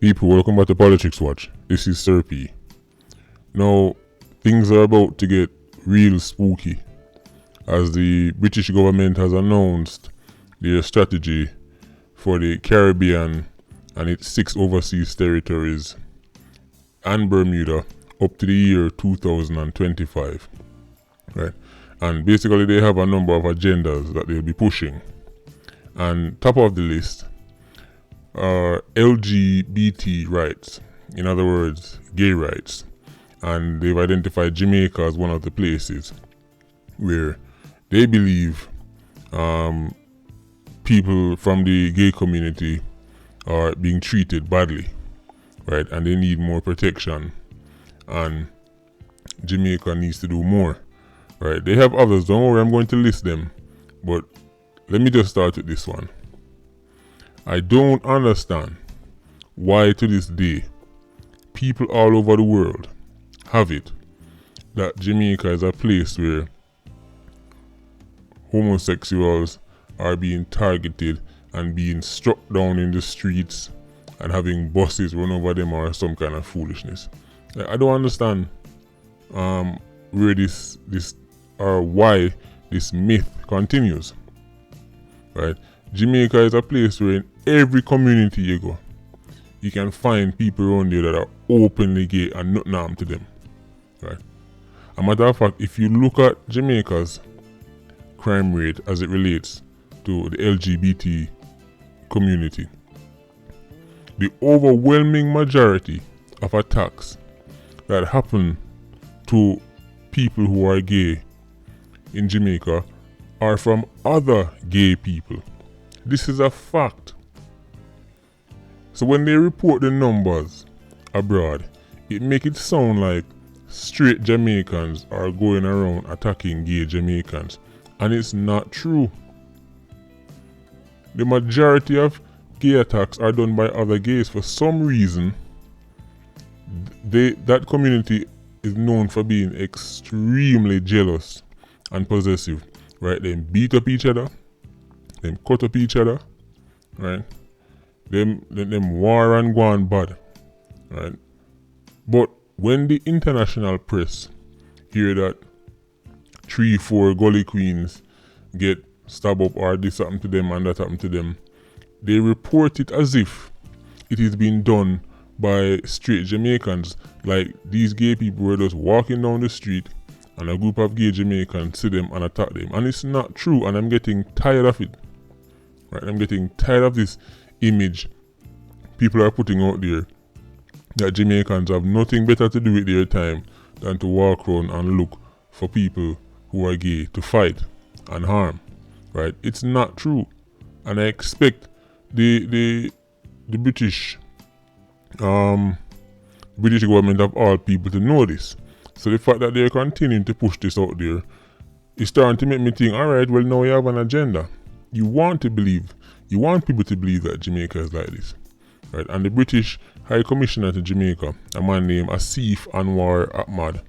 People, welcome back to Politics Watch. This is Sir P. Now, things are about to get real spooky as the British government has announced their strategy for the Caribbean and its 6 overseas territories and Bermuda up to the year 2025. Right? And basically they have a number of agendas that they'll be pushing. And top of the list are LGBT rights, in other words, gay rights. And they've identified Jamaica as one of the places where they believe people from the gay community are being treated badly, right? And they need more protection, and Jamaica needs to do more, right? They have others, don't worry, I'm going to list them, but let me just start with this one. I don't understand why to this day people all over the world have it that Jamaica is a place where homosexuals are being targeted and being struck down in the streets and having buses run over them or some kind of foolishness. I don't understand where this or why this myth continues. Right? Jamaica is a place where in every community you go, you can find people around there that are openly gay and nothing harm to them. Right? As a matter of fact, if you look at Jamaica's crime rate as it relates to the LGBT community, the overwhelming majority of attacks that happen to people who are gay in Jamaica are from other gay people. This is a fact. So when they report the numbers abroad, it makes it sound like straight Jamaicans are going around attacking gay Jamaicans, and it's not true. The majority of gay attacks are done by other gays. For some reason, that community is known for being extremely jealous and possessive. Right? They beat up each other, them cut up each other, right? Them war and go on bad, right? But when the international press hear that 3-4 gully queens get stabbed up or this happened to them and that happened to them, they report it as if it is being done by straight Jamaicans. Like these gay people were just walking down the street and a group of gay Jamaicans see them and attack them. And it's not true, and I'm getting tired of it. Right? I'm getting tired of this image people are putting out there that Jamaicans have nothing better to do with their time than to walk around and look for people who are gay to fight and harm. Right? It's not true. And I expect the British government of all people to know this. So the fact that they're continuing to push this out there is starting to make me think, alright, well now you have an agenda. You want people to believe that Jamaica is like this. Right? And the British High Commissioner to Jamaica, a man named Asif Anwar Ahmad,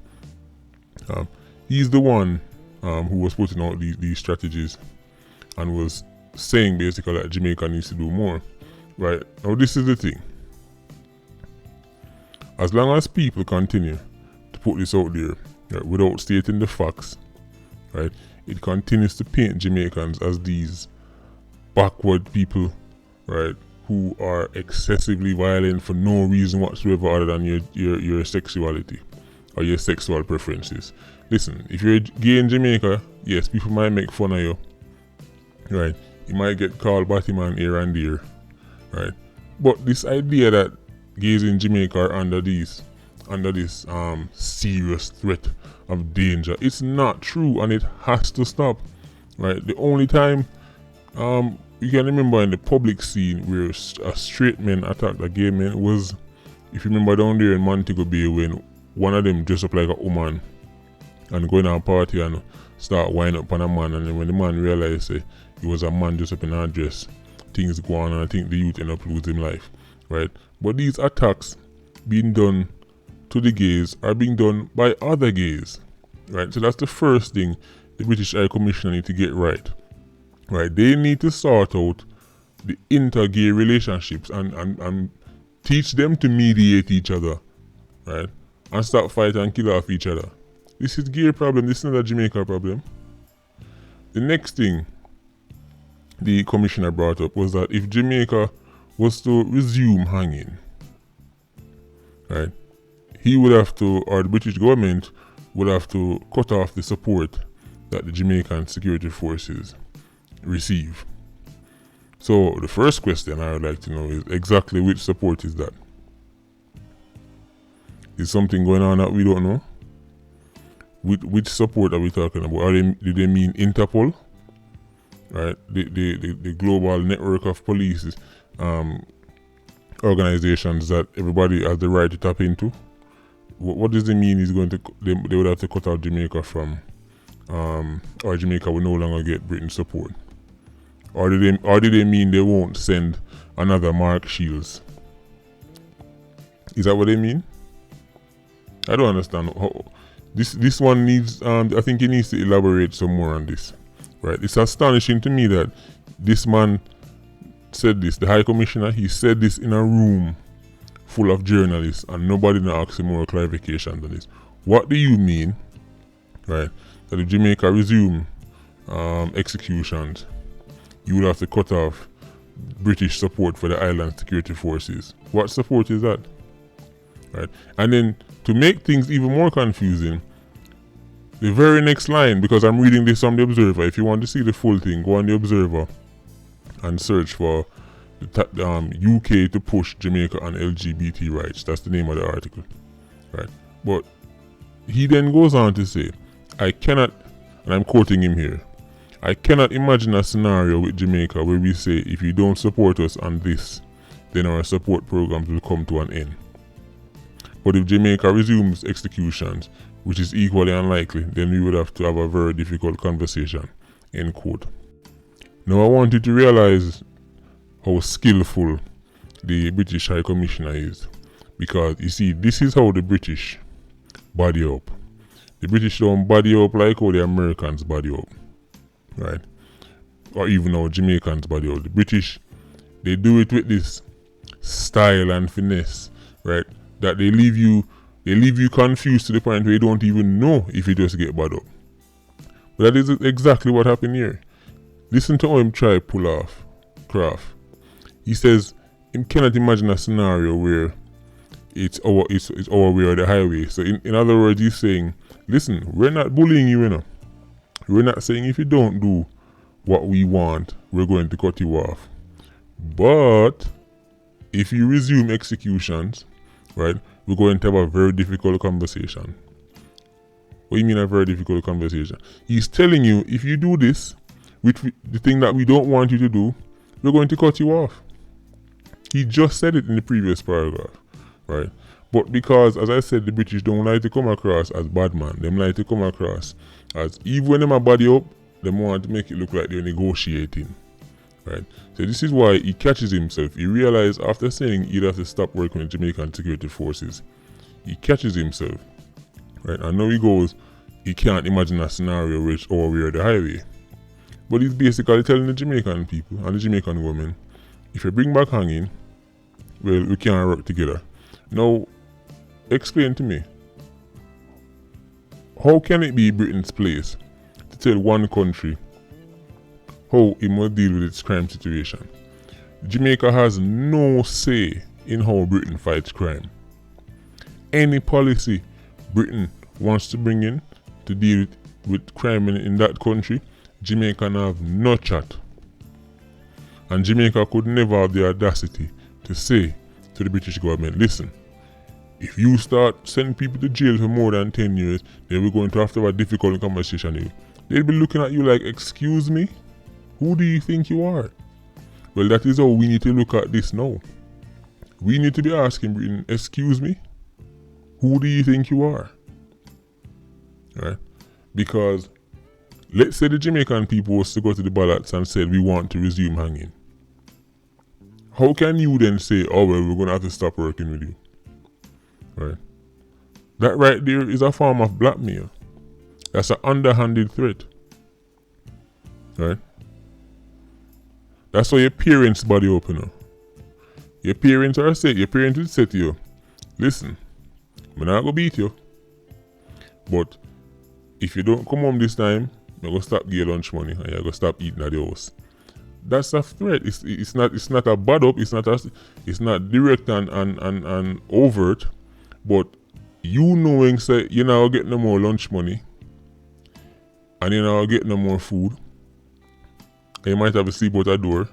he's the one who was putting out these strategies and was saying basically that Jamaica needs to do more. Right? Now this is the thing. As long as people continue to put this out there, right, without stating the facts, right, it continues to paint Jamaicans as these backward people, right, who are excessively violent for no reason whatsoever other than your sexuality or your sexual preferences. Listen, if you're gay in Jamaica, yes, people might make fun of you, right? You might get called Batman here and there, right? But this idea that gays in Jamaica are under this serious threat of danger, it's not true, and it has to stop. Right? The only time you can remember in the public scene where a straight man attacked a gay man was, if you remember down there in Montego Bay, when one of them dressed up like a woman and going to a party and start winding up on a man, and then when the man realized he was a man dressed up in a dress, things go on, and I think the youth end up losing life. Right? But these attacks being done to the gays are being done by other gays. Right? So that's the first thing the British High Commissioner need to get right. Right? They need to sort out the inter-gay relationships and Teach them to mediate each other, right? And stop fighting and kill off each other. This is gear problem. This is not a Jamaica problem. The next thing the commissioner brought up was that if Jamaica was to resume hanging, right, he would have to, or the British government would have to cut off the support that the Jamaican security forces receive. So the first question I would like to know is exactly which support is that? Is something going on that we don't know? Which support are we talking about? Do they mean Interpol? Right? The global network of police organizations that everybody has the right to tap into? What does it mean they would have to cut out Jamaica from, or Jamaica will no longer get Britain support? Or do they mean they won't send another Mark Shields? Is that what they mean? I don't understand. This one needs, I think he needs to elaborate some more on this. Right? It's astonishing to me that this man said this, the High Commissioner, he said this in a room full of journalists and nobody now asked him more clarification on this. What do you mean, right, that if Jamaica resume executions, you will have to cut off British support for the island security forces? What support is that? Right? And then to make things even more confusing, the very next line, because I'm reading this from the Observer, if you want to see the full thing, go on the Observer and search for UK to push Jamaica on LGBT rights. That's the name of the article. Right? But he then goes on to say, I cannot, and I'm quoting him here, I cannot imagine a scenario with Jamaica where we say if you don't support us on this, then our support programs will come to an end. But if Jamaica resumes executions, which is equally unlikely, then we would have to have a very difficult conversation. End quote. Now I want you to realize how skillful the British High Commissioner is. Because you see, this is how the British body up. The British don't body up like how the Americans body up. Right? Or even how Jamaicans body up. The British, they do it with this style and finesse, right? That they leave you confused to the point where you don't even know if you just get bad up. But that is exactly what happened here. Listen to how him try pull off Kraft. He says he cannot imagine a scenario where it's our way or the highway. So in other words, he's saying, listen, we're not bullying you, you know. We're not saying if you don't do what we want, we're going to cut you off. But if you resume executions, right, we're going to have a very difficult conversation. What do you mean a very difficult conversation? He's telling you, if you do this, the thing that we don't want you to do, we're going to cut you off. He just said it in the previous paragraph, right? But because, as I said, the British don't like to come across as bad man. They like to come across as, even when they body up, they want to make it look like they're negotiating, right? So this is why he catches himself. He realized after saying he'd have to stop working with Jamaican security forces, he catches himself, right? And now he goes, he can't imagine a scenario where it's over the highway. But he's basically telling the Jamaican people and the Jamaican women, if you bring back hanging, well, we can't work together. Now, explain to me, how can it be Britain's place to tell one country how it must deal with its crime situation? Jamaica has no say in how Britain fights crime. Any policy Britain wants to bring in to deal with crime in that country, Jamaica have no chat. And Jamaica could never have the audacity to say to the British government, listen, if you start sending people to jail for more than 10 years, then we're going to have a difficult conversation with you. They'll be looking at you like, excuse me? Who do you think you are? Well, that is how we need to look at this now. We need to be asking Britain, excuse me? Who do you think you are? Right? Because let's say the Jamaican people was to go to the ballots and said we want to resume hanging. How can you then say, oh well, we're going to have to stop working with you? Right? That right there is a form of blackmail. That's an underhanded threat. Right? That's why your parents body opener. Your parents are say, your parents will say to you, listen, I'm not gonna beat you. But if you don't come home this time, I'm gonna stop your lunch money and you're gonna stop eating at the house. That's a threat. It's not a bad up, it's not direct and overt, but you knowing say you're not getting no more lunch money and you're not getting no more food, and you might have to sleep out a door,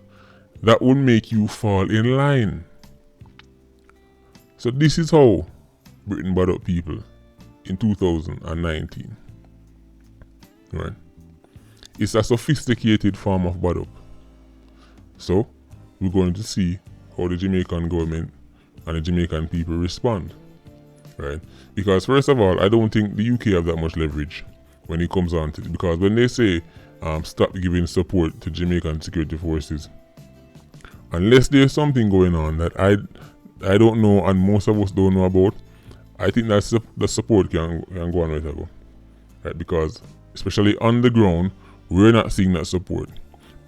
that will make you fall in line. So this is how Britain bad up people in 2019. Right? It's a sophisticated form of bad up. So we're going to see how the Jamaican government and the Jamaican people respond. Right? Because first of all, I don't think the UK have that much leverage when it comes on to it. Because when they say stop giving support to Jamaican security forces, unless there's something going on that I don't know and most of us don't know about, I think that the support can go on right ago. Right? Because especially on the ground, we're not seeing that support.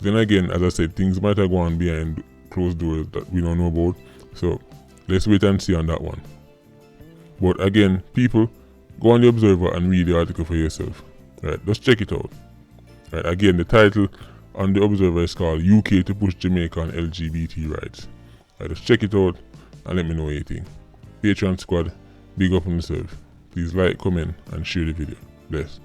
Then again, as I said, things might have gone behind closed doors that we don't know about. So let's wait and see on that one. But again, people, go on the Observer and read the article for yourself. Right? Just check it out. Right? Again, the title on the Observer is called UK to push Jamaica on LGBT rights. Right? Just check it out and let me know what you think. Patreon squad, big up on yourself. Please like, comment and share the video. Bless.